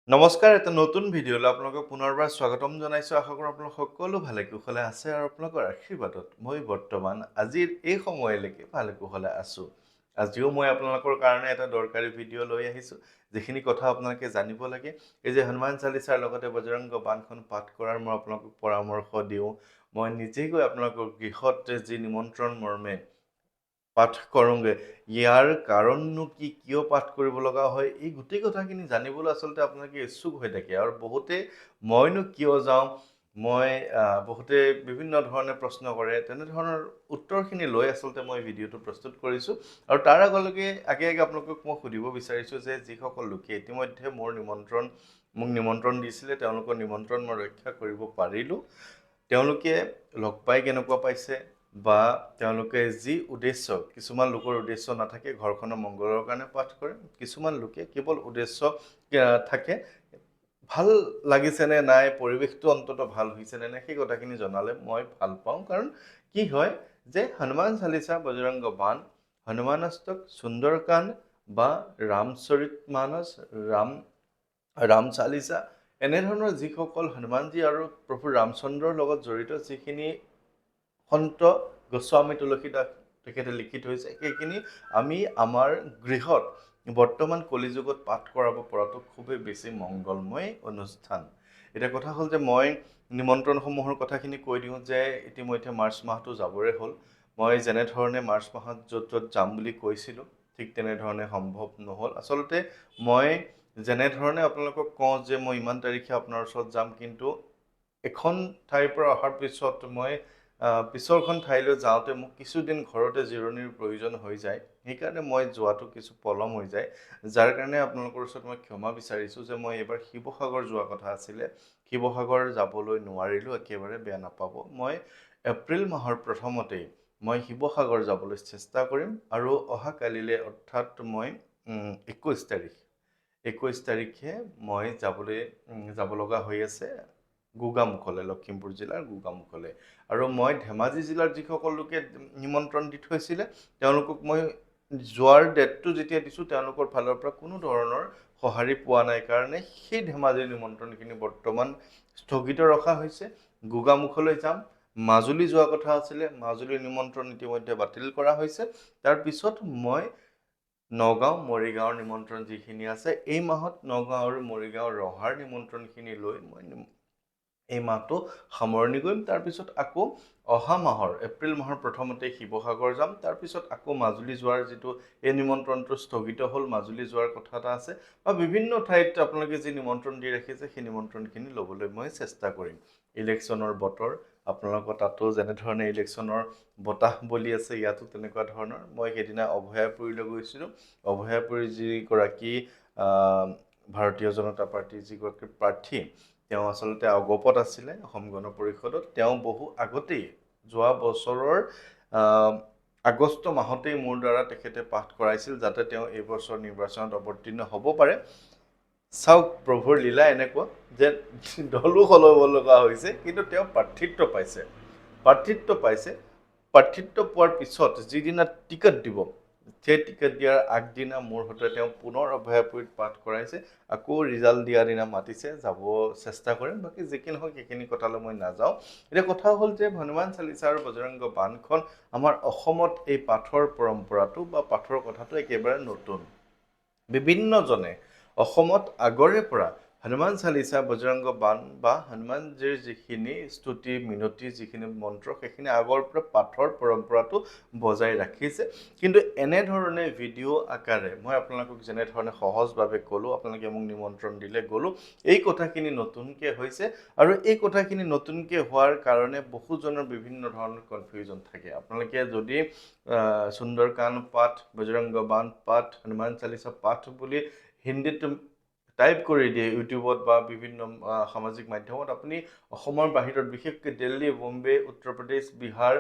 নমস্কাৰ, এটা নতুন ভিডিঅ'লৈ আপোনালোকক পুনৰবাৰ স্বাগতম জনাইছোঁ। আশা কৰোঁ আপোনালোক সকলো ভালে কুশলে আছে আৰু আপোনালোকৰ আশীৰ্বাদত মই বৰ্তমান আজিৰ এই সময়লৈকে ভালে কুশলে আছোঁ। আজিও মই আপোনালোকৰ কাৰণে এটা দৰকাৰী ভিডিঅ' লৈ আহিছোঁ, যিখিনি কথা আপোনালোকে জানিব লাগে। এই যে হনুমান চালিচাৰ লগতে বজৰংগ বাণখন পাঠ কৰাৰ মই আপোনালোকক পৰামৰ্শ দিওঁ। মই নিজেই গৈ আপোনালোকৰ গৃহত যি নিমন্ত্ৰণ মৰ্মে পাঠ কৰোঁগে, ইয়াৰ কাৰণনো কি, কিয় পাঠ কৰিব লগা হয়, এই গোটেই কথাখিনি জানিবলৈ আচলতে আপোনালোকে ইচ্ছুক হৈ থাকে। আৰু বহুতে মইনো কিয় যাওঁ, বহুতে বিভিন্ন ধৰণে প্ৰশ্ন কৰে। তেনেধৰণৰ উত্তৰখিনি লৈ আচলতে মই ভিডিঅ'টো প্ৰস্তুত কৰিছোঁ। আৰু তাৰ আগে আগে আপোনালোকক মই সুধিব বিচাৰিছোঁ যে যিসকল লোকে ইতিমধ্যে মোক নিমন্ত্ৰণ দিছিলে, তেওঁলোকৰ নিমন্ত্ৰণ মই ৰক্ষা কৰিব পাৰিলোঁ। তেওঁলোকে লগ পাই কেনেকুৱা পাইছে, বা তেওঁলোকে যি উদ্দেশ্য, কিছুমান লোকৰ উদ্দেশ্য নাথাকে ঘৰখনৰ মংগলৰ কাৰণে পাঠ কৰে, কিছুমান লোকে কেৱল উদ্দেশ্য থাকে ভাল লাগিছে নে নাই, পৰিৱেশটো অন্তত ভাল হৈছে নে নাই, সেই কথাখিনি জনালে মই ভাল পাওঁ। কাৰণ কি হয় যে হনুমান চালিচা, বজৰংগ বাণ, হনুমানষ্টক, সুন্দৰকাণ্ড বা ৰামচৰিত মানস, ৰাম চালিচা, এনেধৰণৰ যিসকল হনুমানজী আৰু প্ৰভু ৰামচন্দ্ৰৰ লগত জড়িত যিখিনি সন্ত গোস্বামী তুলসীদাস তেখেতে লিখি থৈছে, সেইখিনি আমি আমাৰ গৃহত বৰ্তমান কলিযুগত পাঠ কৰাব পৰাটো খুবেই বেছি মংগলময় অনুষ্ঠান। এতিয়া কথা হ'ল যে মই নিমন্ত্ৰণসমূহৰ কথাখিনি কৈ দিওঁ যে ইতিমধ্যে মাৰ্চ মাহটো যাবৰে হ'ল। মই যেনেধৰণে মাৰ্চ মাহত য'ত যাম বুলি কৈছিলোঁ, ঠিক তেনেধৰণে সম্ভৱ নহ'ল। আচলতে মই যেনেধৰণে আপোনালোকক কওঁ যে মই ইমান তাৰিখে আপোনাৰ ওচৰত যাম, কিন্তু এখন ঠাইৰ পৰা অহাৰ পিছত মই পিছৰখন ঠাইলৈ যাওঁতে মোক কিছুদিন ঘৰতে জিৰণিৰ প্ৰয়োজন হৈ যায়। সেইকাৰণে মই যোৱাটো কিছু পলম হৈ যায়, যাৰ কাৰণে আপোনালোকৰ ওচৰত মই ক্ষমা বিচাৰিছোঁ যে মই এইবাৰ শিৱসাগৰ যোৱা কথা আছিলে, শিৱসাগৰ যাবলৈ নোৱাৰিলোঁ। একেবাৰে বেয়া নাপাব। মই এপ্ৰিল মাহৰ প্ৰথমতেই মই শিৱসাগৰ যাবলৈ চেষ্টা কৰিম। আৰু অহা কালিলৈ অৰ্থাৎ মই 21 তাৰিখে মই যাব লগা হৈ আছে গোগামুখলৈ, লখিমপুৰ জিলাৰ গোগামুখলৈ। আৰু মই ধেমাজি জিলাৰ যিসকল লোকে নিমন্ত্ৰণ দি থৈছিলে, তেওঁলোকক মই যোৱাৰ ডেটটো যেতিয়া দিছোঁ, তেওঁলোকৰ ফালৰ পৰা কোনো ধৰণৰ সঁহাৰি পোৱা নাই কাৰণে সেই ধেমাজিৰ নিমন্ত্ৰণখিনি বৰ্তমান স্থগিত ৰখা হৈছে। গোগামুখলৈ যাম। মাজুলী যোৱা কথা আছিলে, মাজুলীৰ নিমন্ত্ৰণ ইতিমধ্যে বাতিল কৰা হৈছে। তাৰপিছত মই নগাঁও, মৰিগাঁৱৰ নিমন্ত্ৰণ যিখিনি আছে, এই মাহত নগাঁও আৰু মৰিগাঁও ৰহাৰ নিমন্ত্ৰণখিনি লৈ মই এই মাহটো সামৰণি কৰিম। তাৰপিছত আকৌ অহা মাহৰ এপ্ৰিল মাহৰ প্ৰথমতে শিৱসাগৰ যাম। তাৰপিছত আকৌ মাজুলী যোৱাৰ যিটো এই নিমন্ত্ৰণটো স্থগিত হ'ল, মাজুলী যোৱাৰ কথা এটা আছে, বা বিভিন্ন ঠাইত আপোনালোকে যি নিমন্ত্ৰণ দি ৰাখিছে সেই নিমন্ত্ৰণখিনি ল'বলৈ মই চেষ্টা কৰিম। ইলেকশ্যনৰ বতৰ, আপোনালোকৰ তাতো যেনেধৰণে ইলেকশ্যনৰ বতাহ বলি আছে, ইয়াতো তেনেকুৱা ধৰণৰ। মই সেইদিনা অভয়াপুৰীলৈ গৈছিলোঁ। অভয়াপুৰীৰ যিগৰাকী ভাৰতীয় জনতা পাৰ্টীৰ যিগৰাকী প্ৰাৰ্থী, তেওঁ আচলতে অগপত আছিলে অসম গণ পৰিষদত। তেওঁ বহু আগতেই, যোৱা বছৰৰ আগষ্ট মাহতেই মোৰ দ্বাৰা তেখেতে পাঠ কৰাইছিল, যাতে তেওঁ এইবছৰ নিৰ্বাচনত অৱতীৰ্ণ হ'ব পাৰে। চাওক, প্ৰভুৰ লীলা এনেকুৱা যে দলো সলাব লগা হৈছে, কিন্তু তেওঁ প্ৰাৰ্থিত্ব পাইছে। প্ৰাৰ্থিত্ব পোৱাৰ পিছত যিদিনা টিকট দিব, সেই টিকট দিয়াৰ আগদিনা মোৰ হতে তেওঁ পুনৰ অভয়াপুৰীত পাঠ কৰাইছে। আকৌ ৰিজাল্ট দিয়া দিনা মাতিছে, যাব চেষ্টা কৰিম। বাকী যি কি নহওক সেইখিনি কথালৈ মই নাযাওঁ। এতিয়া কথা হ'ল যে হনুমান চালিচা আৰু বজৰংগ বাণখন আমাৰ অসমত এই পাঠৰ পৰম্পৰাটো বা পাঠৰ কথাটো একেবাৰে নতুন। বিভিন্নজনে অসমত আগৰে পৰা হনুমান চালিচা, বজৰংগ বাণ বা হনুমানজীৰ যিখিনি স্তুতি মিনতি, যিখিনি মন্ত্ৰ, সেইখিনি আগৰ পৰা পাঠৰ পৰম্পৰাটো বজাই ৰাখিছে। কিন্তু এনেধৰণে ভিডিঅ' আকাৰে মই আপোনালোকক যেনেধৰণে সহজভাৱে ক'লোঁ, আপোনালোকে মোক নিমন্ত্ৰণ দিলে গ'লোঁ, এই কথাখিনি নতুনকৈ হৈছে। আৰু এই কথাখিনি নতুনকৈ হোৱাৰ কাৰণে বহুজনৰ বিভিন্ন ধৰণৰ কনফিউজন থাকে। আপোনালোকে যদি সুন্দৰকাণ্ড পাঠ, বজৰংগ বাণ পাঠ, হনুমান চালিচা পাঠ বুলি হিন্দীত টাইপ কৰি দিয়ে ইউটিউবত বা বিভিন্ন সামাজিক মাধ্যমত, আপুনি অসমৰ বাহিৰত, বিশেষকৈ দিল্লী, বম্বে, উত্তৰ প্ৰদেশ, বিহাৰ,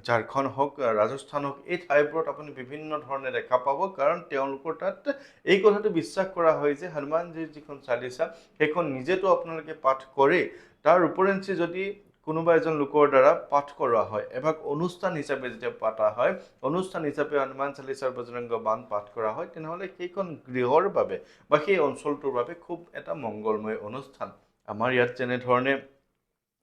ঝাৰখণ্ড হওক, ৰাজস্থান হওক, এই ঠাইবোৰত আপুনি বিভিন্ন ধৰণে দেখা পাব। কাৰণ তেওঁলোকৰ তাত এই কথাটো বিশ্বাস কৰা হয় যে হনুমানজীৰ যিখন চালিচা, সেইখন নিজেতো আপোনালোকে পাঠ কৰেই, তাৰ উপৰিঞ্চি যদি কোনোবা এজন লোকৰ দ্বাৰা পাঠ কৰোৱা হয়, এভাগ অনুষ্ঠান হিচাপে যেতিয়া পতা হয়, অনুষ্ঠান হিচাপে হনুমান চালিচাৰ বজৰংগ বাণ পাঠ কৰা হয়, তেনেহ'লে সেইখন গৃহৰ বাবে বা সেই অঞ্চলটোৰ বাবে খুব এটা মংগলময় অনুষ্ঠান। আমাৰ ইয়াত যেনেধৰণে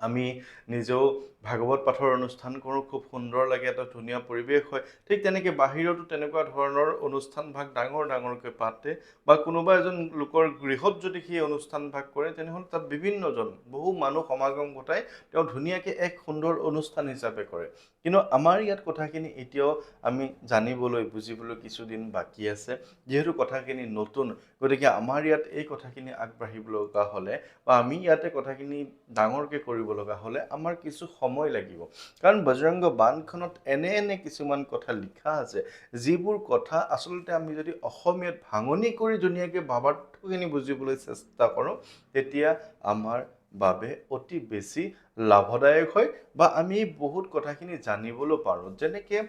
আমি নিজেও ভাগৱত পাঠৰ অনুষ্ঠান কৰোঁ, খুব সুন্দৰ লাগে, এটা ধুনীয়া পৰিৱেশ হয়। ঠিক তেনেকৈ বাহিৰতো তেনেকুৱা ধৰণৰ অনুষ্ঠান ভাগ ডাঙৰকৈ পাতে, বা কোনোবা এজন লোকৰ গৃহত যদি সেই অনুষ্ঠান ভাগ কৰে, তেনেহ'লে তাত বিভিন্নজন বহু মানুহ সমাগম ঘটাই তেওঁ ধুনীয়াকৈ এক সুন্দৰ অনুষ্ঠান হিচাপে কৰে। কিন্তু আমাৰ ইয়াত কথাখিনি এতিয়াও আমি জানিবলৈ বুজিবলৈ কিছুদিন বাকী আছে, যিহেতু কথাখিনি নতুন। গতিকে আমাৰ ইয়াত এই কথাখিনি আগবাঢ়িব লগা হ'লে বা আমি ইয়াতে কথাখিনি ডাঙৰকৈ কৰিব লগা হ'লে আমাৰ কিছু সময় লাগিব। কাৰণ বজৰংগ বাণখনত এনে কিছুমান কথা লিখা আছে, যিবোৰ কথা আচলতে আমি যদি অসমীয়াত ভাঙনি কৰি ধুনীয়াকৈ ভাৱাৰ্থখিনি বুজিবলৈ চেষ্টা কৰোঁ, তেতিয়া আমাৰ বাবে অতি বেছি লাভদায়ক হয়, বা আমি বহুত কথাখিনি জানিবলৈ পাৰোঁ। যেনেকৈ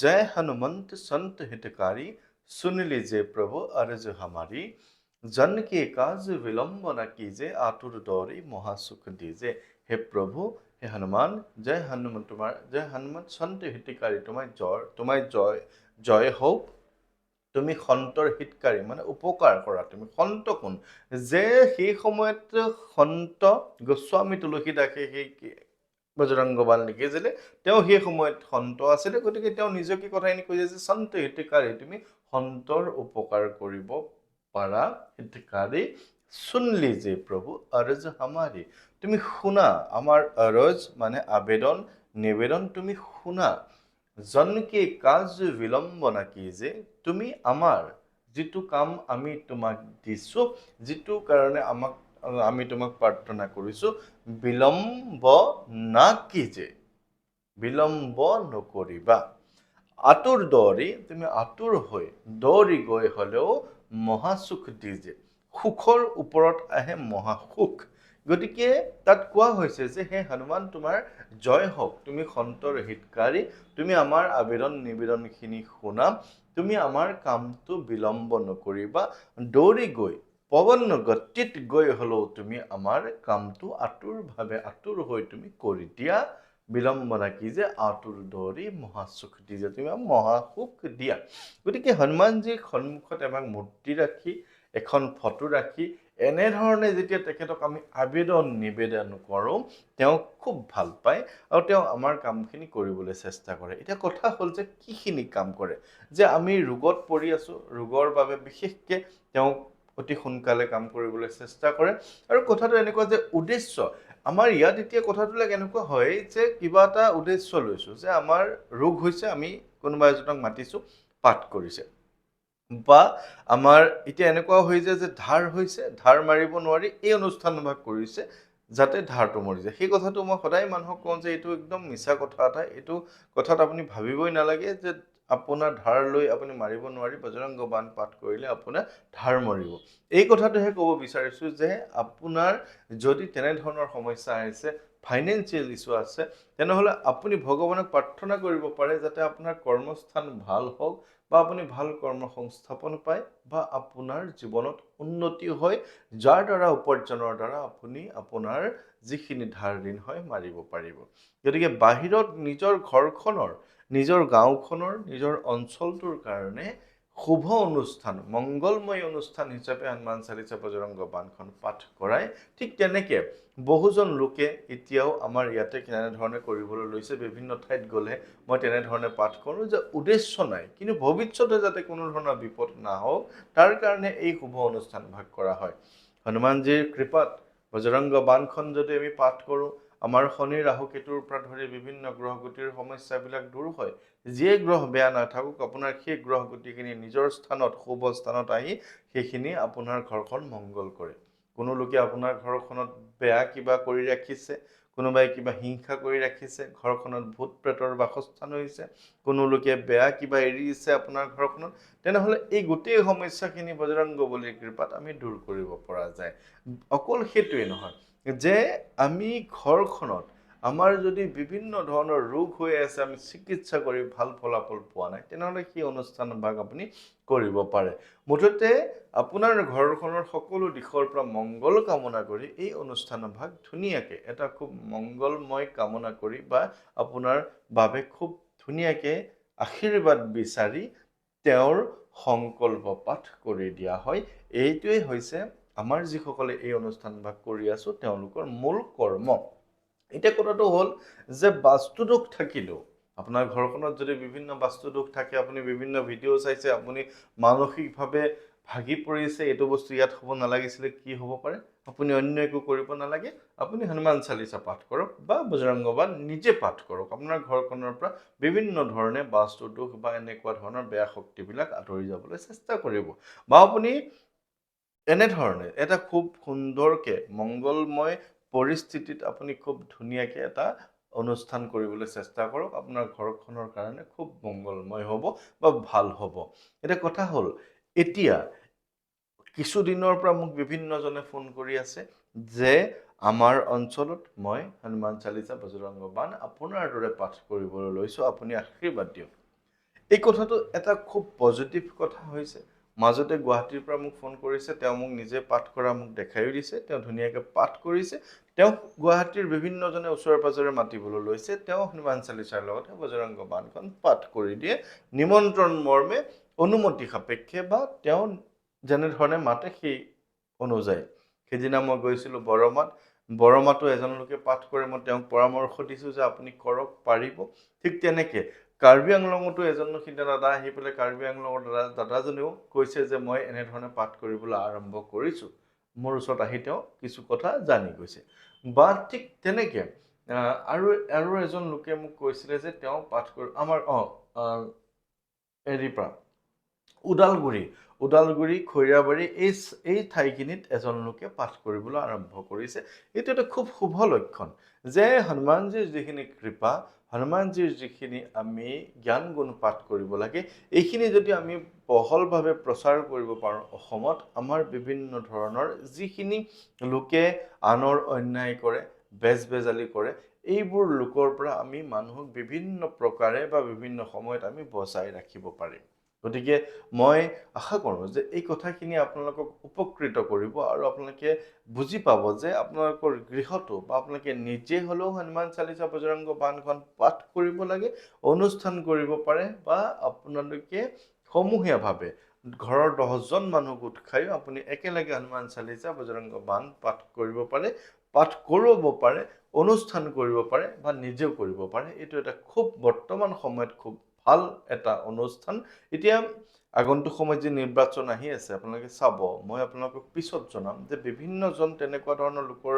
জয় হনুমন্ত সন্ত হিতকাৰী, सुन लीजिए प्रभु अर्ज हमारी, जन के काज विलंब न कीजिए, आतुर दौरी महासुख दीजिए। हे प्रभु, हे हनुमान, जय हनुमान, जय हनुमान सন্ত হিতকাৰী, তোমায় জয় হোক। তুমি সন্তৰ হিতকাৰী মানে উপকাৰ কৰা, তুমি সন্ত কোন? যে সেই সময়ত সন্ত গোস্বামী তুলসীদাসে সেই বজৰংগ বাণ লিখিছিলে, তেওঁ সেই সময়ত সন্ত আছিলে। গতিকে তেওঁ নিজকে কথাখিনি কৈছে যে সন্ত হিতকাৰী, তুমি সন্তৰ উপকাৰ কৰিব পাৰা হিতকাৰী। सुन लीजिए प्रभु अर्ज हमारी, তুমি শুনা আমাৰ অৰজ মানে আবেদন নিবেদন, তুমি শুনা। জন কে কাজ বিলম্ব না कीजिए, তুমি আমাৰ যিটো কাম আমি তোমাক দিছোঁ, যিটো কাৰণে আমি তোমাক প্ৰাৰ্থনা কৰিছোঁ, বিলম্ব না कीजिए, বিলম্ব নকৰিবা। আতুৰ দৌৰি, তুমি আতুৰ হৈ, দৌৰি গৈ হ'লেও মহাসুখ দিজে, সুখৰ ওপৰত আহে মহাসুখ। গতিকে তাত কোৱা হৈছে যে হে হনুমান, তোমাৰ জয় হওক, তুমি সন্তৰ হিতকাৰী, তুমি আমাৰ আবেদন নিবেদনখিনি শুনা, তুমি আমাৰ কামটো বিলম্ব নকৰিবা, দৌৰি গৈ পৱন গতিত গৈ হ'লেও তুমি আমাৰ কামটো আতুৰ হৈ তুমি কৰি দিয়া। বিলম্ব না कीजिए, आतुर दौरी महासुख दीजिए, তুমি মহাসুখ দিয়া। গতিকে হনুমানজীৰ সন্মুখত এভাগ মূৰ্তি ৰাখি, এখন ফটো ৰাখি এনেধৰণে যেতিয়া তেখেতক আমি আবেদন নিবেদন কৰোঁ, তেওঁ খুব ভাল পায় আৰু তেওঁ আমাৰ কামখিনি কৰিবলৈ চেষ্টা কৰে। এতিয়া কথা হ'ল যে কিখিনি কাম কৰে, যে আমি ৰোগত পৰি আছোঁ, ৰোগৰ বাবে বিশেষকৈ তেওঁ অতি সোনকালে কাম কৰিবলৈ চেষ্টা কৰে। আৰু কথাটো এনেকুৱা যে উদ্দেশ্য, আমাৰ ইয়াত এতিয়া কথাবিলাক এনেকুৱা হয় যে কিবা এটা উদ্দেশ্য লৈছোঁ, যে আমাৰ ৰোগ হৈছে, আমি কোনোবা এজনক মাতিছোঁ, পাঠ কৰিছে, বা আমাৰ এতিয়া এনেকুৱা হৈ যায় যে ধাৰ হৈছে, ধাৰ মাৰিব নোৱাৰি এই অনুষ্ঠানভাগ কৰিছে যাতে ধাৰটো মৰি যায়। সেই কথাটো মই সদায় মানুহক কওঁ যে এইটো একদম মিছা কথা এটা। এইটো কথাত আপুনি ভাবিবই নালাগে যে আপোনাৰ ধাৰ লৈ আপুনি মাৰিব নোৱাৰি, বজৰংগ বাণ পাঠ কৰিলে আপোনাৰ ধাৰ মৰিব। এই কথাটোহে ক'ব বিচাৰিছোঁ যে আপোনাৰ যদি তেনেধৰণৰ সমস্যা আহিছে, ফাইনেন্সিয়েল ইছ্যু আছে, তেনেহ'লে আপুনি ভগৱানক প্ৰাৰ্থনা কৰিব পাৰে যাতে আপোনাৰ কৰ্মস্থান ভাল হওক, বা আপুনি ভাল কৰ্ম সংস্থাপন পায়, বা আপোনাৰ জীৱনত উন্নতি হয়, যাৰ দ্বাৰা উপাৰ্জনৰ দ্বাৰা আপুনি আপোনাৰ যিখিনি ধাৰ ঋণ হয় মাৰিব পাৰিব। গতিকে বাহিৰত নিজৰ ঘৰখনৰ, নিজৰ গাঁওখনৰ, নিজৰ অঞ্চলটোৰ কাৰণে শুভ অনুষ্ঠান, মংগলময় অনুষ্ঠান হিচাপে হনুমান চালিচা বজৰংগ বাণখন পাঠ কৰাই। ঠিক তেনেকৈ বহুজন লোকে এতিয়াও আমাৰ ইয়াতে কেনেধৰণে কৰিবলৈ লৈছে, বিভিন্ন ঠাইত গ'লে মই তেনেধৰণে পাঠ কৰোঁ, যে উদ্দেশ্য নাই, কিন্তু ভৱিষ্যতে যাতে কোনো ধৰণৰ বিপদ নাহক তাৰ কাৰণে এই শুভ অনুষ্ঠান ভাগ কৰা হয়। হনুমানজীৰ কৃপাত বজৰংগ বাণখন যদি আমি পাঠ কৰোঁ, আমাৰ শনি ৰাহু কেতুৰ পৰা ধৰি বিভিন্ন গ্ৰহগতিৰ সমস্যাবিলাক দূৰ হয়। যিয়ে গ্ৰহ বেয়া নাথাকক, আপোনাৰ সেই গ্ৰহগতিখিনি নিজৰ স্থানত, শুভ স্থানত আহি সেইখিনি আপোনাৰ ঘৰখন মংগল কৰে। কোনো লোকে আপোনাৰ ঘৰখনত বেয়া কিবা কৰি ৰাখিছে, কোনোবাই কিবা হিংসা কৰি ৰাখিছে, ঘৰখনত ভূত প্ৰেতৰ বাসস্থান হৈছে, কোনো লোকে বেয়া কিবা এৰিছে আপোনাৰ ঘৰখনত, তেনেহ'লে এই গোটেই সমস্যাখিনি বজৰংগবলীৰ কৃপাত আমি দূৰ কৰিব পৰা যায়। অকল সেইটোৱে নহয়, যে আমি ঘৰখনত আমাৰ যদি বিভিন্ন ধৰণৰ ৰোগ হৈ আছে আমি চিকিৎসা কৰি ভাল ফলাফল পোৱা নাই তেনেহ'লে সেই অনুষ্ঠান ভাগ আপুনি কৰিব পাৰে মুঠতে আপোনাৰ ঘৰখনৰ সকলো দিশৰ পৰা মংগল কামনা কৰি এই অনুষ্ঠান ভাগ ধুনীয়াকে এটা খুব মংগলময় কামনা কৰি বা আপোনাৰ বাবে খুব ধুনীয়াকে আশীৰ্বাদ বিচাৰি তেওঁৰ সংকল্প পাঠ কৰি দিয়া হয় এইটোৱে হৈছে আমাৰ যিসকলে এই অনুষ্ঠান ভাগ কৰি আছো তেওঁলোকৰ মূল কৰ্ম এতিয়া কথাটো হ'ল যে বাস্তুদোষ থাকিলেও আপোনাৰ ঘৰখনত যদি বিভিন্ন বাস্তুদোষ থাকে আপুনি বিভিন্ন ভিডিঅ' চাইছে আপুনি মানসিকভাৱে ভাগি পৰিছে এইটো বস্তু ইয়াত হ'ব নালাগিছিলে কি হ'ব পাৰে আপুনি অন্য একো কৰিব নালাগে আপুনি হনুমান চালিসা পাঠ কৰক বা বজৰংগ বাণ নিজে পাঠ কৰক আপোনাৰ ঘৰখনৰ পৰা বিভিন্ন ধৰণে বাস্তুদোষ বা এনেকুৱা ধৰণৰ বেয়া শক্তিবিলাক আঁতৰি যাবলৈ চেষ্টা কৰিব বা আপুনি এনেধৰণে এটা খুব সুন্দৰকে মংগলময় পৰিস্থিতিত আপুনি খুব ধুনীয়াকে এটা অনুষ্ঠান কৰিবলৈ চেষ্টা কৰক আপোনাৰ ঘৰখনৰ কাৰণে খুব মংগলময় হ'ব বা ভাল হ'ব এটা কথা হ'ল এতিয়া কিছুদিনৰ পৰা মোক বিভিন্নজনে ফোন কৰি আছে যে আমাৰ অঞ্চলত মই হনুমান চালিসা বজৰংগ বাণ আপোনাৰ দৰে পাঠ কৰিবলৈ লৈছো আপুনি আশীৰ্বাদ দিয়ক এই কথাটো এটা খুব পজিটিভ কথা হৈছে মাজতে গুৱাহাটীৰ পৰা মোক ফোন কৰিছে তেওঁ মোক নিজে পাঠ কৰা মোক দেখাইও দিছে তেওঁ ধুনীয়াকে পাঠ কৰিছে তেওঁ গুৱাহাটীৰ বিভিন্নজনে ওচৰে পাজৰে মাতিবলৈ লৈছে তেওঁ হনুমান চালিসাৰ লগতে বজৰংগ বাণখন পাঠ কৰি দিয়ে নিমন্ত্ৰণ মৰ্মে অনুমতি সাপেক্ষে বা তেওঁ যেনেধৰণে মাতে সেই অনুযায়ী সেইদিনা মই গৈছিলোঁ বৰমাতো এজন লোকে পাঠ কৰে মই তেওঁক পৰামৰ্শ দিছোঁ যে আপুনি কৰক পাৰিব ঠিক তেনেকে কাৰ্বি আংলঙতো এজন সিদিনা দাদা আহি পেলাই কাৰ্বি আংলঙৰ দাদাজনেও কৈছে যে মই এনেধৰণে পাঠ কৰিবলৈ আৰম্ভ কৰিছোঁ মোৰ ওচৰত আহি তেওঁ কিছু কথা জানি গৈছে বা ঠিক তেনেকে আৰু এজন লোকে মোক কৈছিলে যে তেওঁ পাঠ কৰি আমাৰ এৰিৰ পৰা ওদালগুৰি খৈৰাবাৰী এই ঠাইখিনিত এজন লোকে পাঠ কৰিবলৈ আৰম্ভ কৰিছে এইটো এটা খুব শুভ লক্ষণ যে হনুমানজীৰ যিখিনি কৃপা হনুমানজীৰ যিখিনি আমি জ্ঞান গুণ পাঠ কৰিব লাগে এইখিনি যদি আমি বহলভাৱে প্ৰচাৰ কৰিব পাৰোঁ অসমত আমাৰ বিভিন্ন ধৰণৰ যিখিনি লোকে আনৰ অন্যায় কৰে বেজবেজালি কৰে এইবোৰ লোকৰ পৰা আমি মানুহক বিভিন্ন প্ৰকাৰে বা বিভিন্ন সময়ত আমি বচাই ৰাখিব পাৰিম গতিকে মই আশা কৰোঁ যে এই কথাখিনি আপোনালোকক উপকৃত কৰিব আৰু আপোনালোকে বুজি পাব যে আপোনালোকৰ গৃহতো বা আপোনালোকে নিজে হ'লেও হনুমান চালিসা বজৰংগ বাণখন পাঠ কৰিব লাগে অনুষ্ঠান কৰিব পাৰে বা আপোনালোকে সমূহীয়াভাৱে ঘৰৰ 10জন মানুহ গোট খায়ো আপুনি একেলগে হনুমান চালিসা বজৰংগ বাণ পাঠ কৰিব পাৰে পাঠ কৰিব পাৰে অনুষ্ঠান কৰিব পাৰে বা নিজেও কৰিব পাৰে এইটো এটা খুব বৰ্তমান সময়ত খুব ভাল এটা অনুষ্ঠান এতিয়া আগন্তুক সময়ত যে নিৰ্বাচন আহি আছে আপোনালোকে চাব মই আপোনালোকক পিছত জনাম যে বিভিন্নজন তেনেকুৱা ধৰণৰ লোকৰ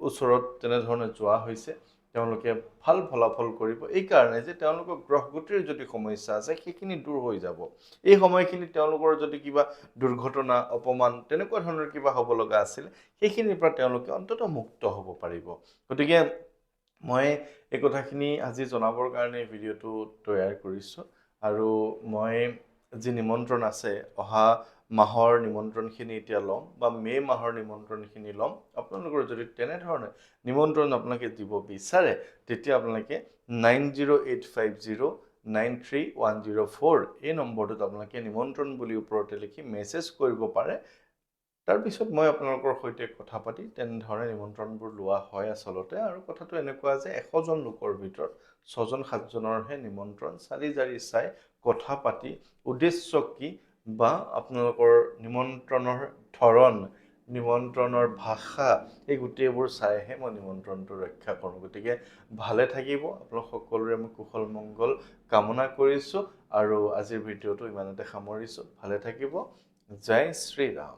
ওচৰত তেনেধৰণে যোৱা হৈছে তেওঁলোকে ভাল ফলাফল কৰিব এই কাৰণে যে তেওঁলোকৰ গ্ৰহগতিৰ যদি সমস্যা আছে সেইখিনি দূৰ হৈ যাব এই সময়খিনি তেওঁলোকৰ যদি কিবা দুৰ্ঘটনা অপমান তেনেকুৱা ধৰণৰ কিবা হ'ব লগা আছিল সেইখিনিৰ পৰা তেওঁলোকে অন্তত মুক্ত হ'ব পাৰিব গতিকে মই এই কথাখিনি আজি জনাবৰ কাৰণে ভিডিঅ'টো তৈয়াৰ কৰিছোঁ আৰু মই যি নিমন্ত্ৰণ আছে অহা মাহৰ নিমন্ত্ৰণখিনি এতিয়া ল'ম বা মে' মাহৰ নিমন্ত্ৰণখিনি ল'ম আপোনালোকৰ যদি তেনেধৰণে নিমন্ত্ৰণ আপোনালোকে দিব বিচাৰে তেতিয়া আপোনালোকে 9085093104 এই নম্বৰটোত আপোনালোকে নিমন্ত্ৰণ বুলি ওপৰতে লিখি মেছেজ কৰিব পাৰে তাৰপিছত মই আপোনালোকৰ সৈতে কথা পাতি তেনেধৰণে নিমন্ত্ৰণবোৰ লোৱা হয় আচলতে আৰু কথাটো এনেকুৱা যে 100জন লোকৰ ভিতৰত 6জন 7জনৰহে নিমন্ত্ৰণ চালি জাৰি চাই কথা পাতি উদ্দেশ্য কি বা আপোনালোকৰ নিমন্ত্ৰণৰ ধৰণ নিমন্ত্ৰণৰ ভাষা এই গোটেইবোৰ চাইহে মই নিমন্ত্ৰণটো ৰক্ষা কৰোঁ গতিকে ভালে থাকিব আপোনালোক সকলোৰে মই কুশল মংগল কামনা কৰিছোঁ আৰু আজিৰ ভিডিঅ'টো ইমানতে সামৰিছোঁ ভালে থাকিব জয় শ্ৰী ৰাম